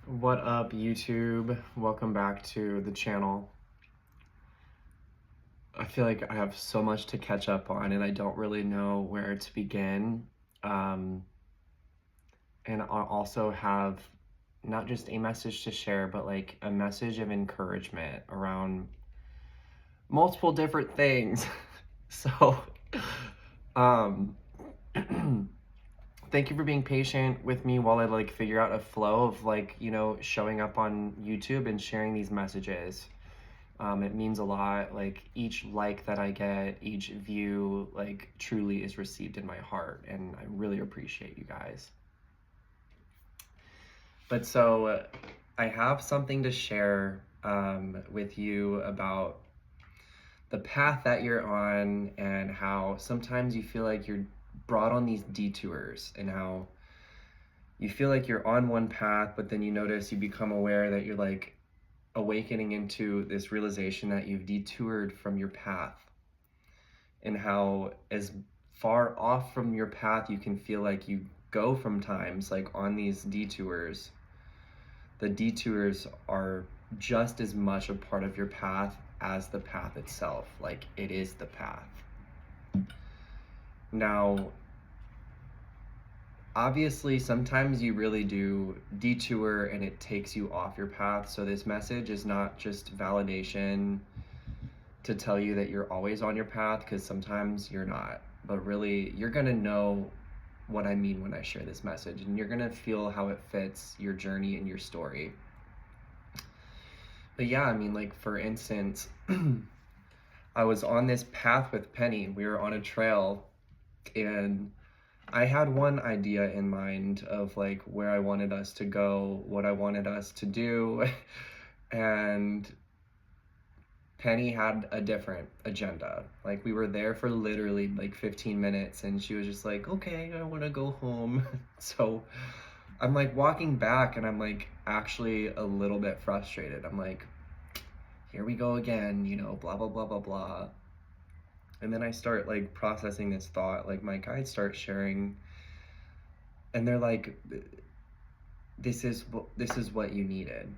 What up, YouTube? Welcome back to the channel. I feel like I have so much to catch up on and I don't really know where to begin. Um, and I also have not just a message to share, but like a message of encouragement around multiple different things. So, um, thank you for being patient with me while I like figure out a flow of showing up on YouTube and sharing these messages. It means a lot. Like each like that I get, each view, like truly is received in my heart, and I really appreciate you guys. But I have something to share with you about the path that you're on and how sometimes you feel like you're brought on these detours and how you feel like you're on one path, but then you notice you become aware that you're like awakening into this realization that you've detoured from your path, and how as far off from your path you can feel like you go from times like on these detours. The detours are just as much a part of your path as the path itself. Like it is the path. Now, obviously, sometimes you really do detour and it takes you off your path. So this message is not just validation to tell you that you're always on your path, because sometimes you're not. But really, you're gonna know what I mean when I share this message, and you're gonna feel how it fits your journey and your story. But yeah, I mean, like for instance, I was on this path with Penny. We were on a trail, and I had one idea in mind of like where I wanted us to go, what I wanted us to do, and Penny had a different agenda. Like we were there for literally like 15 minutes and she was just like, okay, I want to go home. So I'm like walking back and I'm like actually a little bit frustrated. I'm like, here we go again, blah, blah, blah, blah, blah. And then I start like processing this thought, like my guides start sharing and they're like, this is what you needed.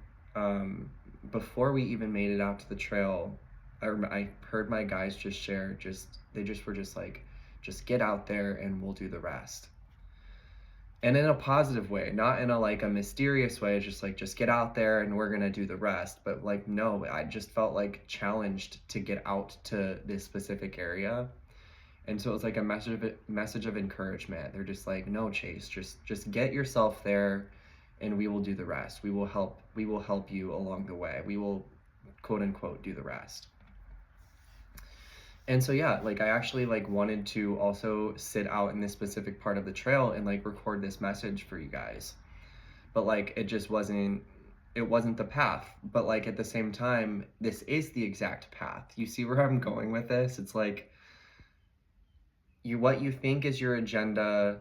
Before we even made it out to the trail, I heard my guys just share, they just were just like, just get out there and we'll do the rest. And in a positive way, not in a like a mysterious way, just like, just get out there and we're gonna do the rest. But like, no, I just felt like challenged to get out to this specific area. And so it was like a message of encouragement. They're just like, no, Chase, just get yourself there and we will do the rest. We will help you along the way. We will quote unquote do the rest. And so yeah, like I actually like wanted to also sit out in this specific part of the trail and like record this message for you guys. But like it wasn't the path. But like at the same time, this is the exact path. You see where I'm going with this? It's like what you think is your agenda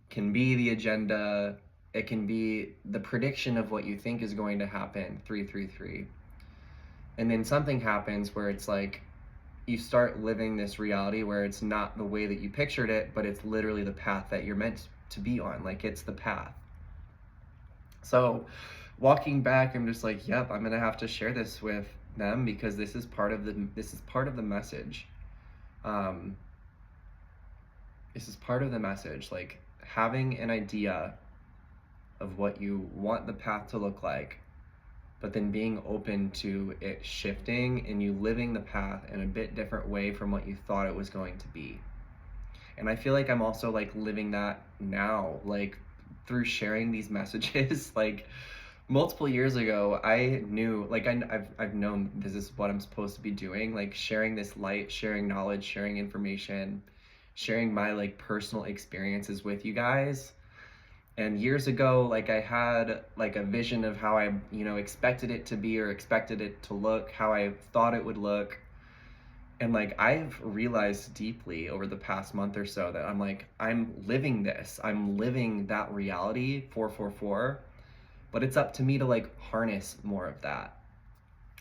can be the agenda. It can be the prediction of what you think is going to happen, 333. And then something happens where it's like you start living this reality where it's not the way that you pictured it, but it's literally the path that you're meant to be on. Like it's the path. So walking back, I'm just like, yep, I'm gonna have to share this with them because this is part of the message. This is part of the message, like having an idea of what you want the path to look like, but then being open to it shifting and you living the path in a bit different way from what you thought it was going to be. And I feel like I'm also like living that now, like through sharing these messages. Like multiple years ago, I knew, like I've known this is what I'm supposed to be doing, like sharing this light, sharing knowledge, sharing information, sharing my like personal experiences with you guys. And years ago, like I had like a vision of how I, expected it to be or expected it to look, how I thought it would look. And like I've realized deeply over the past month or so that I'm like, I'm living this. I'm living that reality 444. But it's up to me to like harness more of that.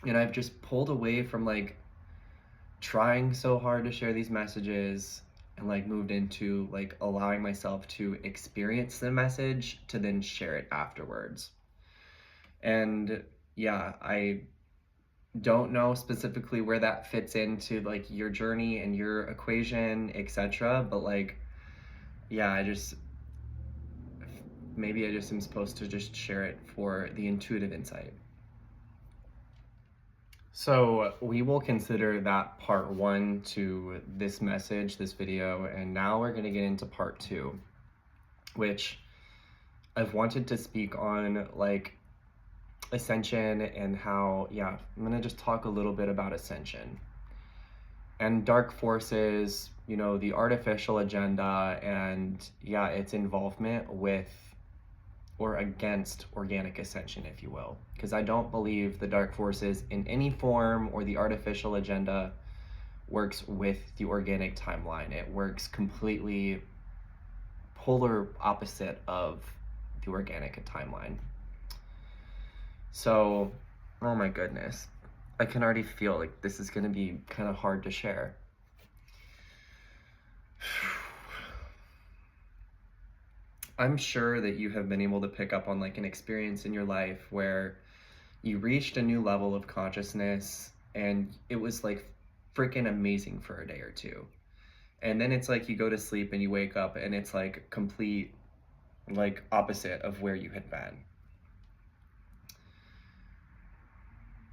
And I've just pulled away from like trying so hard to share these messages and like moved into like allowing myself to experience the message to then share it afterwards. And yeah, I don't know specifically where that fits into like your journey and your equation, etc. But like, yeah, maybe I just am supposed to just share it for the intuitive insight. So we will consider that part 1 to this message, this video, and now we're going to get into part 2, which I've wanted to speak on like ascension and how, yeah, I'm going to just talk a little bit about ascension and dark forces, you know, the artificial agenda, and yeah, its involvement with or against organic ascension, if you will. Because I don't believe the dark forces in any form or the artificial agenda works with the organic timeline. It works completely polar opposite of the organic timeline. So, oh my goodness. I can already feel like this is going to be kind of hard to share. I'm sure that you have been able to pick up on like an experience in your life where you reached a new level of consciousness and it was like freaking amazing for a day or two. And then it's like you go to sleep and you wake up and it's like complete like opposite of where you had been.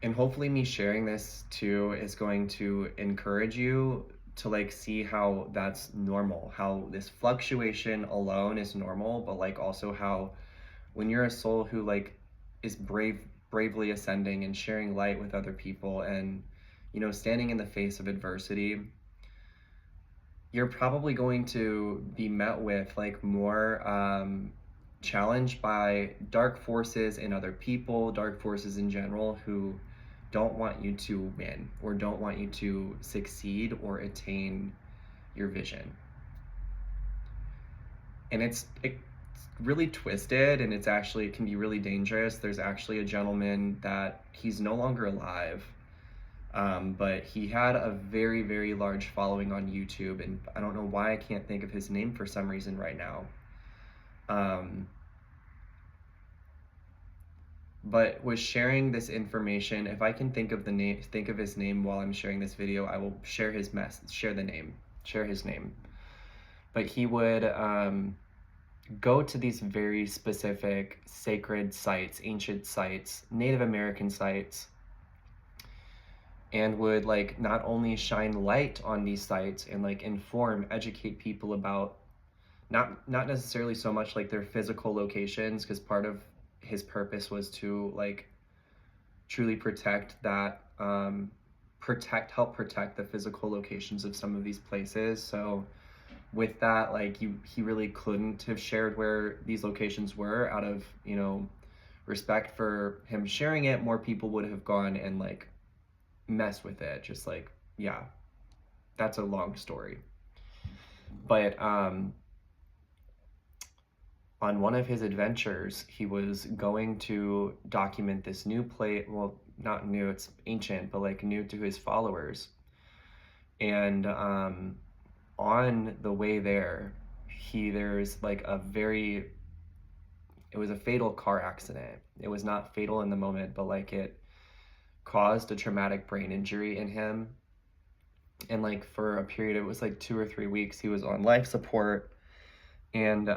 And hopefully me sharing this too is going to encourage you to like see how that's normal, how this fluctuation alone is normal, but like also how when you're a soul who like is bravely ascending and sharing light with other people and, you know, standing in the face of adversity, you're probably going to be met with like more challenged by dark forces in other people, dark forces in general, who don't want you to win or don't want you to succeed or attain your vision. And it's really twisted, and it can be really dangerous. There's actually a gentleman that he's no longer alive, but he had a very, very large following on YouTube, and I don't know why I can't think of his name for some reason right now. But was sharing this information. If I can think of his name while I'm sharing this video, I will share his share his name. But he would go to these very specific sacred sites, ancient sites, Native American sites, and would like not only shine light on these sites and like inform, educate people about not necessarily so much like their physical locations, because part of his purpose was to like truly protect that, help protect the physical locations of some of these places. So with that, like he really couldn't have shared where these locations were out of, you know, respect for him sharing it. More people would have gone and like mess with it. Just like, yeah, that's a long story. But on one of his adventures, he was going to document this new place. Well, not new, it's ancient, but like new to his followers. And on the way there, there's like it was a fatal car accident. It was not fatal in the moment, but like it caused a traumatic brain injury in him. And like for a period, it was like 2 or 3 weeks, he was on life support. And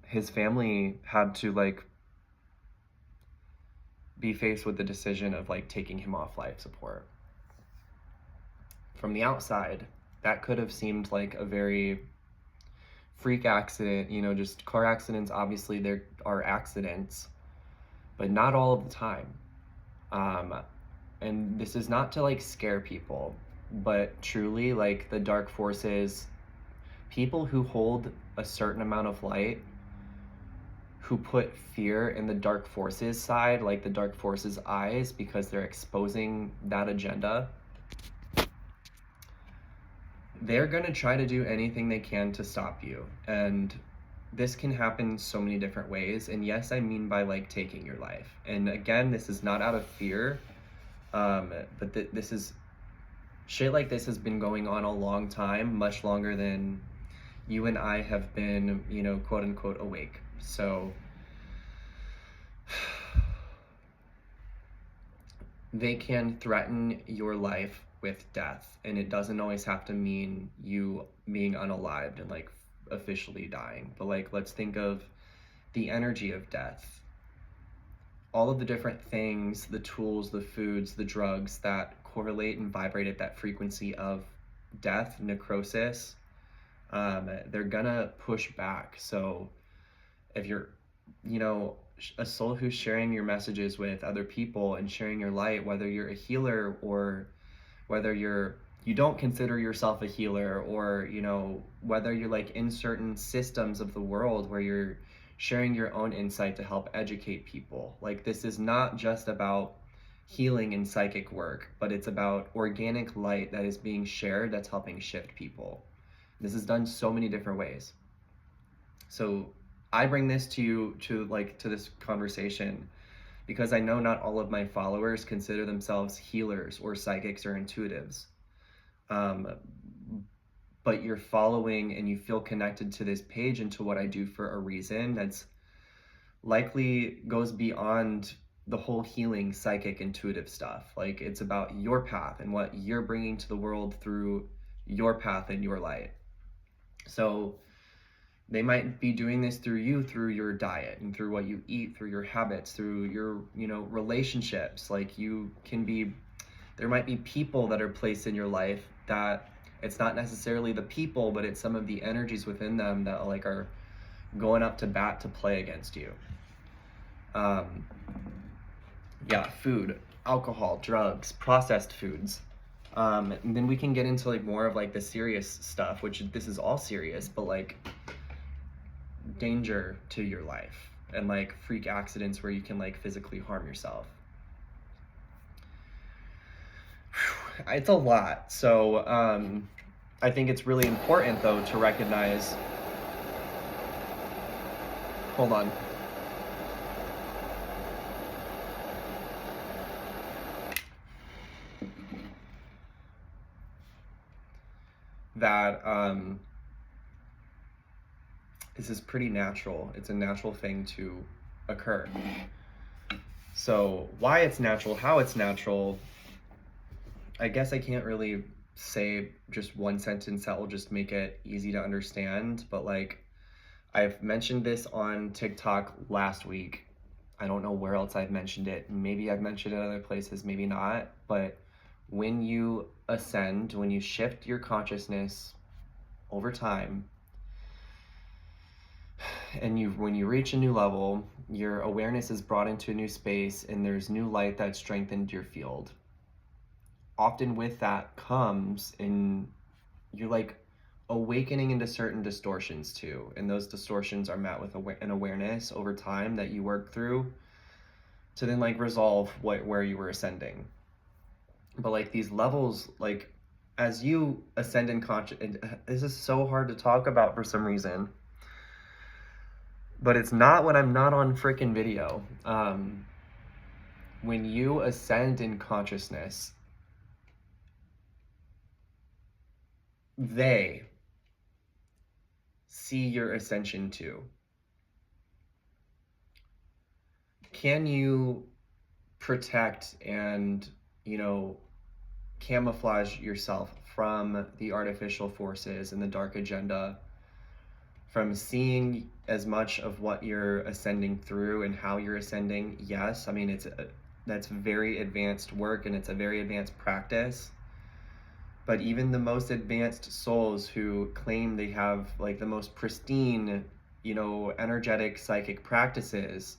his family had to like be faced with the decision of like taking him off life support. From the outside, that could have seemed like a very freak accident, you know, just car accidents. Obviously there are accidents, but not all of the time. And this is not to like scare people, but truly like the dark forces, people who hold a certain amount of light, who put fear in the dark forces side, like the dark forces eyes, because they're exposing that agenda, they're going to try to do anything they can to stop you. And this can happen so many different ways. And yes, I mean by like taking your life. And again, this is not out of fear, but this is shit. Like this has been going on a long time, much longer than you and I have been, you know, quote unquote awake. So they can threaten your life with death, and it doesn't always have to mean you being unalived and like officially dying, but like let's think of the energy of death, all of the different things, the tools, the foods, the drugs that correlate and vibrate at that frequency of death, necrosis. They're gonna push back. So if you're, you know, a soul who's sharing your messages with other people and sharing your light, whether you're a healer or whether you don't consider yourself a healer, or you know, whether you're like in certain systems of the world where you're sharing your own insight to help educate people, like this is not just about healing and psychic work, but it's about organic light that is being shared that's helping shift people. This is done so many different ways. So I bring this to you, to this conversation, because I know not all of my followers consider themselves healers or psychics or intuitives. Um, but you're following and you feel connected to this page and to what I do for a reason that's likely goes beyond the whole healing, psychic, intuitive stuff. Like it's about your path and what you're bringing to the world through your path and your light. So they might be doing this through you, through your diet and through what you eat, through your habits, through your, you know, relationships. Like you can be, there might be people that are placed in your life that it's not necessarily the people, but it's some of the energies within them that like are going up to bat to play against you. Yeah, food, alcohol, drugs, processed foods. And then we can get into like more of like the serious stuff, which this is all serious, but like danger to your life and like freak accidents where you can like physically harm yourself. It's a lot. So I think it's really important though to recognize, hold on. That this is pretty natural. It's a natural thing to occur. So why it's natural, how it's natural, I guess I can't really say just one sentence that will just make it easy to understand, but like I've mentioned this on TikTok last week. I don't know where else I've mentioned it. Maybe I've mentioned it in other places, maybe not, but when you ascend, when you shift your consciousness over time, and when you reach a new level, your awareness is brought into a new space and there's new light that strengthened your field. Often with that comes in, you're like awakening into certain distortions too, and those distortions are met with an awareness over time that you work through to then like resolve where you were ascending. But like these levels, like as you ascend in conscious, this is so hard to talk about for some reason, but it's not when I'm not on freaking video. When you ascend in consciousness, they see your ascension too. Can you protect and, you know, camouflage yourself from the artificial forces and the dark agenda, from seeing as much of what you're ascending through and how you're ascending? Yes, I mean, that's very advanced work and it's a very advanced practice. But even the most advanced souls who claim they have like the most pristine, you know, energetic psychic practices,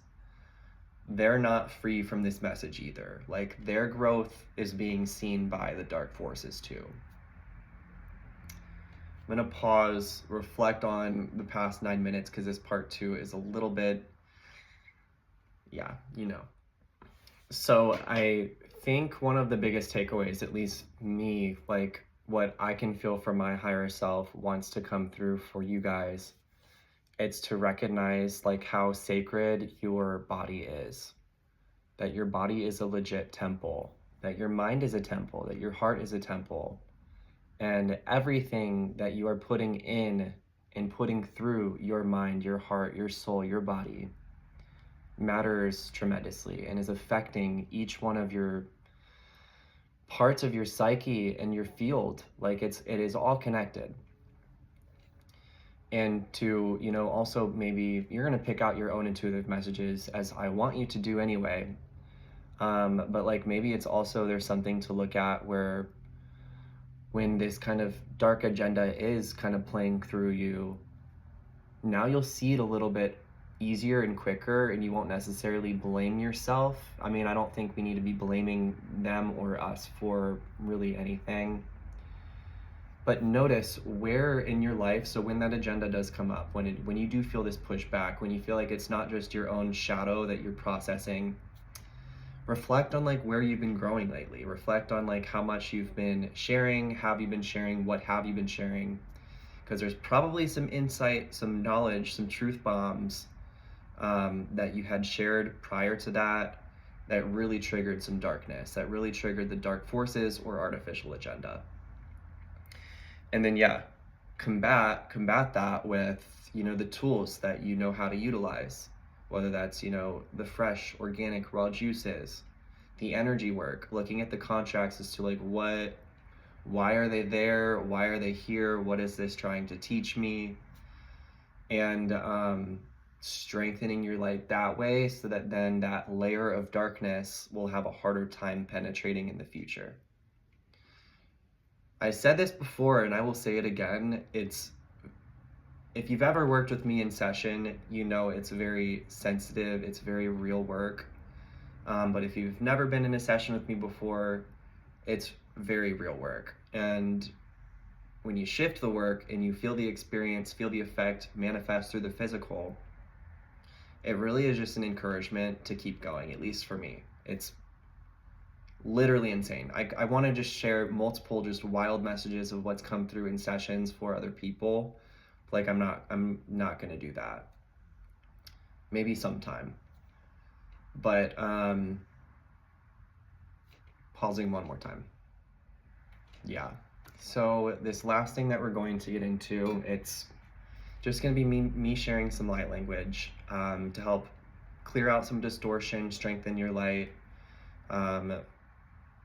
they're not free from this message either. Like their growth is being seen by the dark forces too. I'm gonna pause, reflect on the past 9 minutes because this part 2 is a little bit, yeah, you know. So I think one of the biggest takeaways, at least me, like what I can feel from my higher self wants to come through for you guys, it's to recognize like how sacred your body is, that your body is a legit temple, that your mind is a temple, that your heart is a temple, and everything that you are putting in and putting through your mind, your heart, your soul, your body matters tremendously and is affecting each one of your parts of your psyche and your field. Like it is all connected. And to, also maybe you're going to pick out your own intuitive messages, as I want you to do anyway. But like maybe it's also, there's something to look at where when this kind of dark agenda is kind of playing through you, now you'll see it a little bit easier and quicker, and you won't necessarily blame yourself. I mean, I don't think we need to be blaming them or us for really anything. But notice where in your life, so when that agenda does come up, when you do feel this pushback, when you feel like it's not just your own shadow that you're processing, reflect on like where you've been growing lately. Reflect on like how much you've been sharing, have you been sharing, what have you been sharing? Because there's probably some insight, some knowledge, some truth bombs that you had shared prior to that really triggered some darkness, that really triggered the dark forces or artificial agenda. And then combat that with the tools that you know how to utilize, whether that's the fresh organic raw juices, the energy work, looking at the contracts as to like why are they there, why are they here, what is this trying to teach me, and strengthening your light that way, so that then that layer of darkness will have a harder time penetrating in the future. I said this before and I will say it again. If you've ever worked with me in session, it's very sensitive, it's very real work. But if you've never been in a session with me before, it's very real work. And when you shift the work and you feel the experience, feel the effect manifest through the physical, it really is just an encouragement to keep going, at least for me. It's literally insane. I want to just share multiple just wild messages of what's come through in sessions for other people. Like I'm not going to do that. Maybe sometime. But pausing one more time. Yeah. So this last thing that we're going to get into, it's just going to be me sharing some light language to help clear out some distortion, strengthen your light.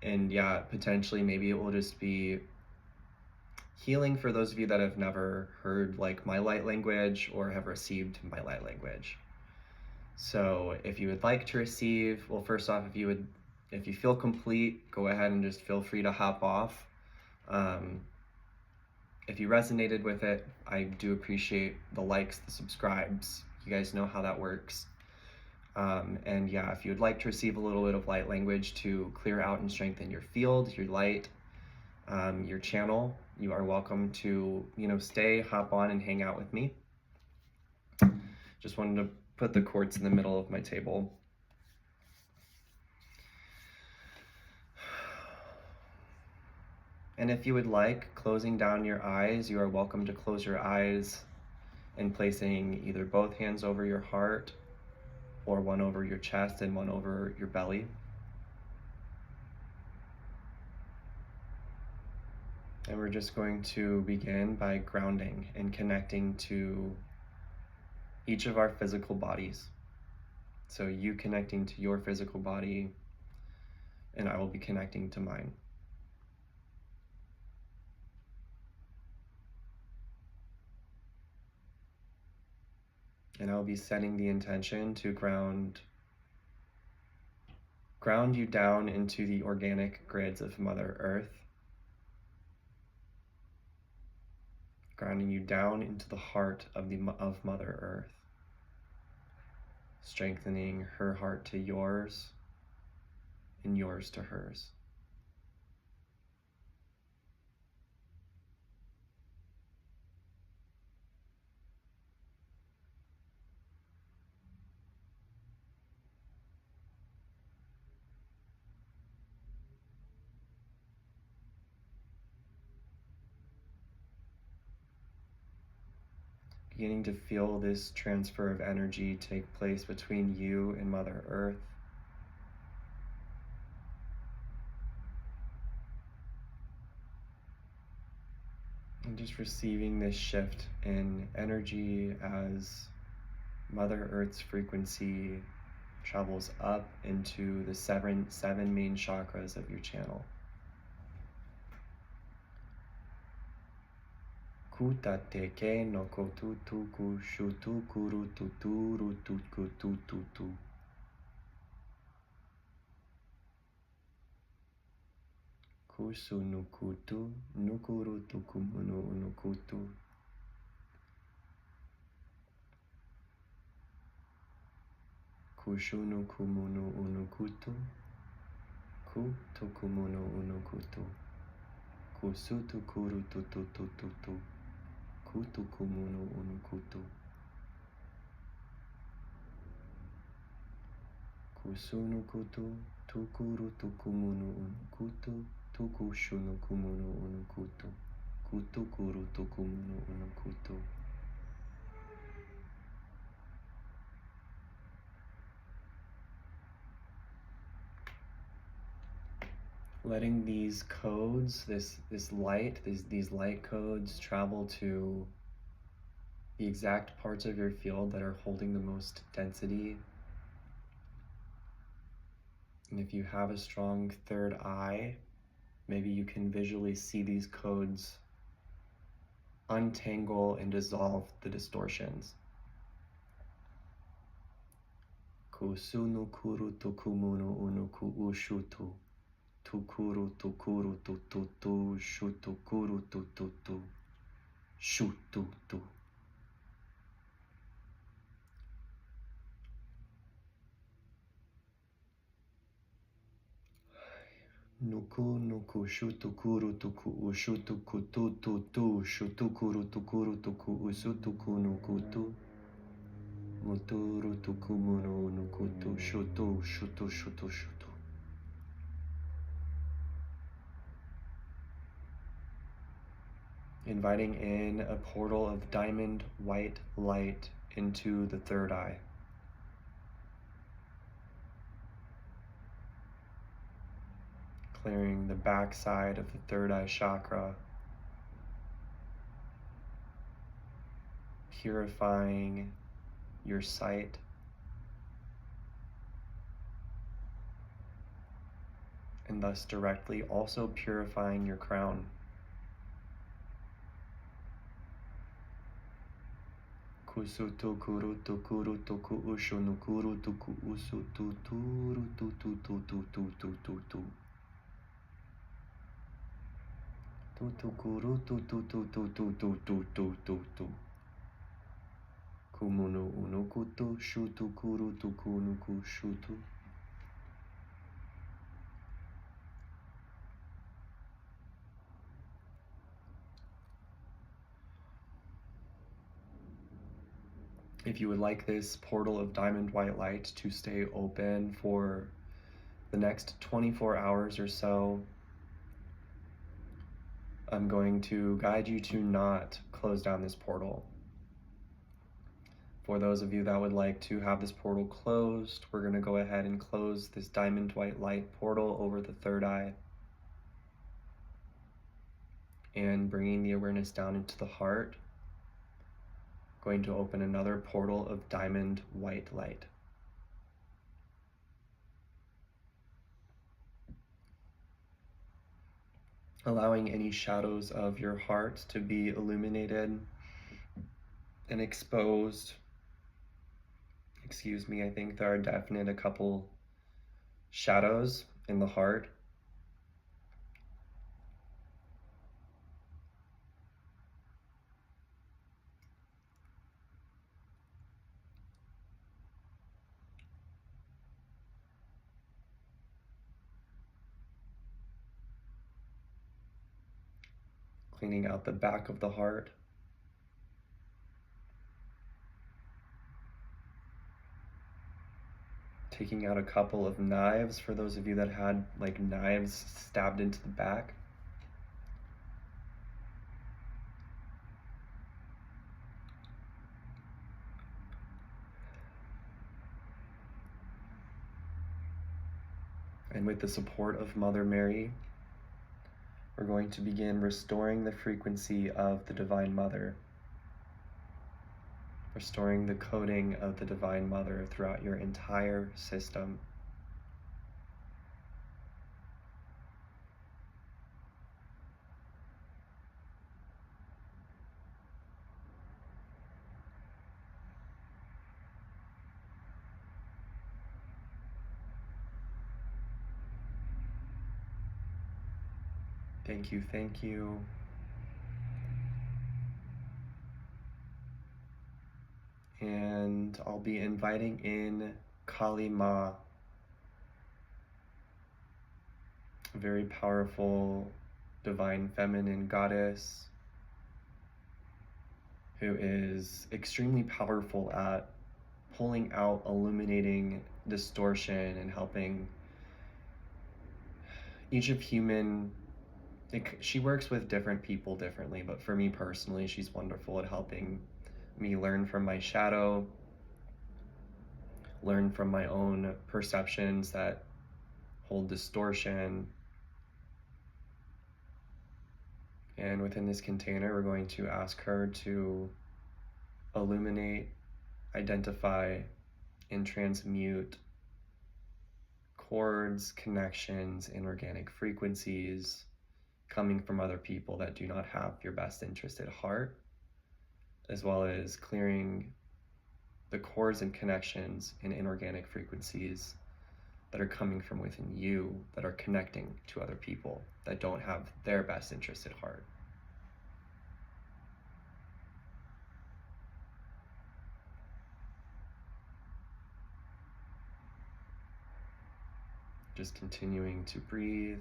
And potentially maybe it will just be healing for those of you that have never heard like my light language or have received my light language. So if you would like to receive, well, first off, if you feel complete, go ahead and just feel free to hop off. If you resonated with it, I do appreciate the likes, the subscribes. You guys know how that works. And if you would like to receive a little bit of light language to clear out and strengthen your field, your light, your channel, you are welcome to, stay, hop on and hang out with me. Just wanted to put the quartz in the middle of my table. And if you would like, closing down your eyes, you are welcome to close your eyes and placing either both hands over your heart, or one over your chest and one over your belly. And we're just going to begin by grounding and connecting to each of our physical bodies. So you connecting to your physical body, and I will be connecting to mine. And I'll be setting the intention to ground you down into the organic grids of Mother Earth, grounding you down into the heart of Mother Earth, strengthening her heart to yours and yours to hers. Beginning to feel this transfer of energy take place between you and Mother Earth. And just receiving this shift in energy as Mother Earth's frequency travels up into the seven main chakras of your channel. Kuta teke no kotu tuku shutu kuru tuturu tuku tutu. Kusu nukutu nukuru tukumunu unukutu. Kushunu kumunu unukutu. Ku tukumunu unukutu. Kusutu kuru tutu tutu. Kutu kumunu unukutu. Kusunu kutu tukuru tukumunu unukutu. Tukushunu kumunu unukutu. Kutukuru tukumunu unukutu. Letting these codes, this light, these light codes travel to the exact parts of your field that are holding the most density. And if you have a strong third eye, maybe you can visually see these codes untangle and dissolve the distortions. Kusunu kuru tukumunu unuku ushutu. Tukuru tukuru tututu shutu kuru tututu shututu. Nuku nuku shutu kuru tuku ushutu kutu tutu shutu kuru tukuru tuku usutu kunu kutu. Muturu tukumunu nukutu shutu shutu shutu shutu. Inviting in a portal of diamond white light into the third eye. Clearing the backside of the third eye chakra. Purifying your sight. And thus directly also purifying your crown. Kusutu kuru tukuru tuku ushunu kuru tuku usutu turu tutu tutu tutu tutu. Tutu kuru tutu tutu tutu tutu tutu. Kumunu unukutu shutu kuru tuku nuku shutu. If you would like this portal of diamond white light to stay open for the next 24 hours or so, I'm going to guide you to not close down this portal. For those of you that would like to have this portal closed, we're going to go ahead and close this diamond white light portal over the third eye. And bringing the awareness down into the heart, going to open another portal of diamond white light. Allowing any shadows of your heart to be illuminated and exposed. Excuse me, I think there are definite a couple shadows in the heart. Cleaning out the back of the heart. Taking out a couple of knives for those of you that had like knives stabbed into the back. And with the support of Mother Mary, we're going to begin restoring the frequency of the Divine Mother. Restoring the coding of the Divine Mother throughout your entire system. Thank you, thank you. And I'll be inviting in Kali Ma, a very powerful divine feminine goddess who is extremely powerful at pulling out, illuminating distortion, and helping each of human. She works with different people differently, but for me personally, she's wonderful at helping me learn from my shadow, learn from my own perceptions that hold distortion. And within this container, we're going to ask her to illuminate, identify, and transmute cords, connections, and organic frequencies coming from other people that do not have your best interest at heart, as well as clearing the cords and connections and inorganic frequencies that are coming from within you that are connecting to other people that don't have their best interest at heart. Just continuing to breathe.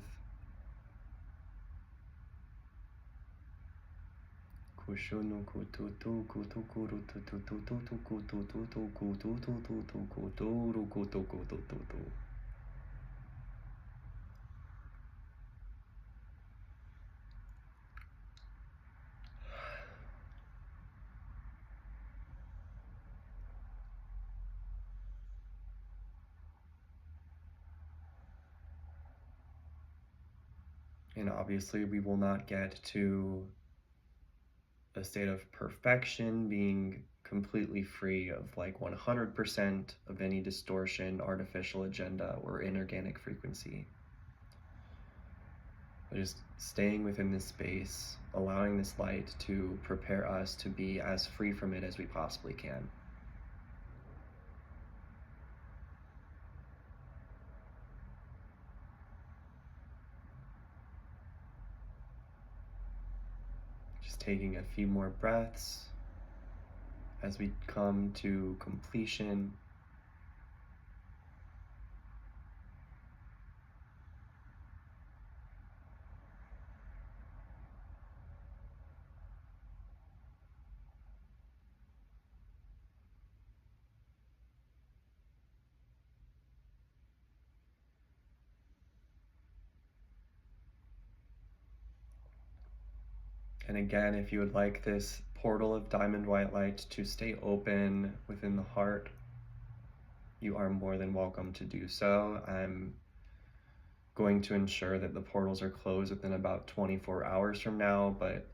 And obviously we will not get to a state of perfection, being completely free of like 100% of any distortion, artificial agenda, or inorganic frequency. But just staying within this space, allowing this light to prepare us to be as free from it as we possibly can. Just taking a few more breaths as we come to completion. And again, if you would like this portal of diamond white light to stay open within the heart, you are more than welcome to do so. I'm going to ensure that the portals are closed within about 24 hours from now, but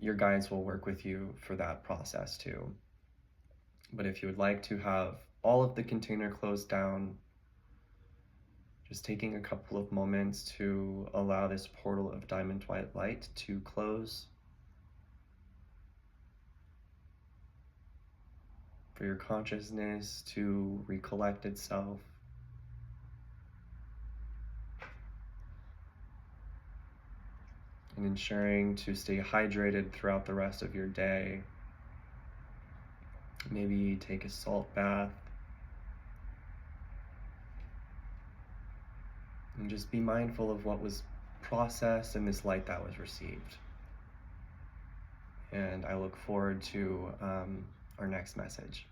your guides will work with you for that process too. But if you would like to have all of the container closed down, just taking a couple of moments to allow this portal of diamond white light to close, for your consciousness to recollect itself, and ensuring to stay hydrated throughout the rest of your day. Maybe take a salt bath, and just be mindful of what was processed and this light that was received. And I look forward to our next message.